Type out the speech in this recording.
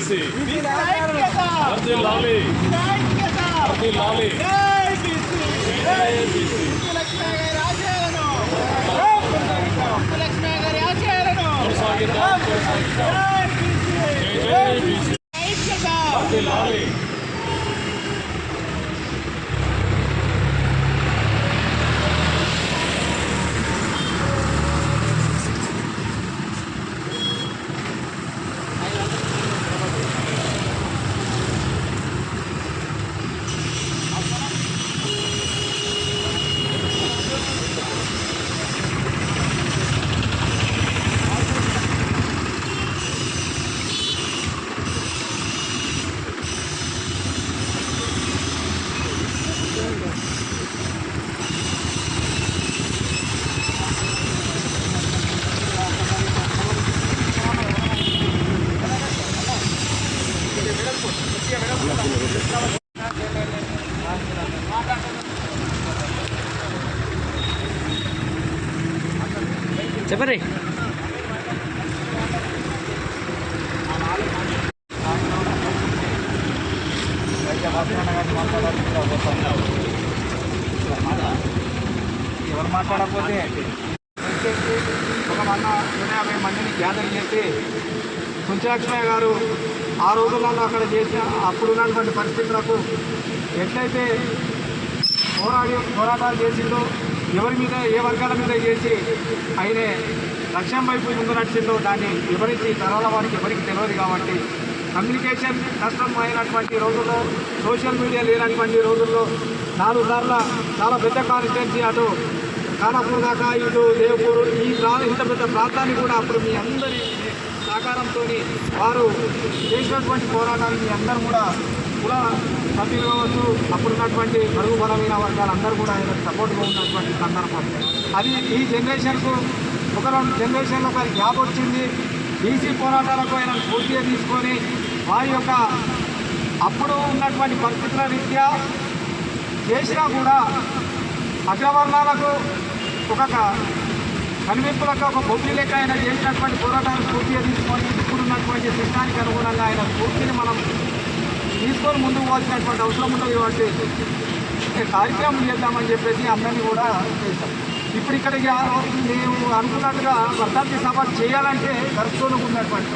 BC వర్ధిల్లాలి వర్ధిల్లాలి కొనసాగిద్దాం జై బీసీ వర్ధిల్లాలి. చెప్పండి. ఎవరు మాట్లాడకపోతే ఒక 150 మందిని గ్యాదర్ చేసి కుంచలక్ష్మయ్య గారు ఆ రోజులలో అక్కడ చేసిన అప్పుడున్నటువంటి పరిస్థితులకు ఎట్లయితే పోరాటాలు చేసిందో, ఎవరి మీద ఏ వర్గాల మీద చేసి ఆయన లక్ష్యం వైపు ముందు నడిచిందో దాన్ని వివరించి తరాల వారికి ఎవరికి తెలియదు. కాబట్టి కమ్యూనికేషన్ కష్టం అయినటువంటి రోజుల్లో, సోషల్ మీడియా లేనటువంటి రోజుల్లో 4 సార్లు చాలా పెద్ద కాన్స్టిట్యున్సీ అటు ఖానాపూర్ దాకా ఇటు దేవపూర్ ఇంత పెద్ద ప్రాంతాన్ని కూడా అప్పుడు మీ అందరి సహకారంతో వారు చేసినటువంటి పోరాటాన్ని మీ అందరూ కూడా కుల సభ్యులు కావచ్చు, అప్పుడున్నటువంటి బరువు బలమైన వర్గాలందరూ కూడా ఆయన సపోర్ట్గా ఉన్నటువంటి సందర్భం అది. ఈ జనరేషన్కు ఒక 2 జనరేషన్లో ఒక గ్యాప్ వచ్చింది. బీసీ పోరాటాలకు ఆయన పూర్తిగా తీసుకొని వారి యొక్క అప్పుడు ఉన్నటువంటి పరిస్థితుల రీత్యా చేసినా కూడా అగ్రవర్ణాలకు ఒక కనువిప్పులకు ఒక బొబ్బి లెక్క ఆయన చేసినటువంటి పోరాటాలను పూర్తిగా తీసుకొని ఇప్పుడున్నటువంటి సిస్టానికి అనుగుణంగా ఆయన పూర్తిని మనం తీసుకొని ముందుకు పోవాల్సినటువంటి అవసరం ఉంటుంది. కాబట్టి కార్యక్రమం చేద్దామని చెప్పేసి అందరినీ కూడా చేస్తాం. ఇప్పుడు ఇక్కడికి మేము అనుకున్నట్టుగా వర్ధంతి సభ చేయాలంటే ఖర్చులకు ఉన్నటువంటి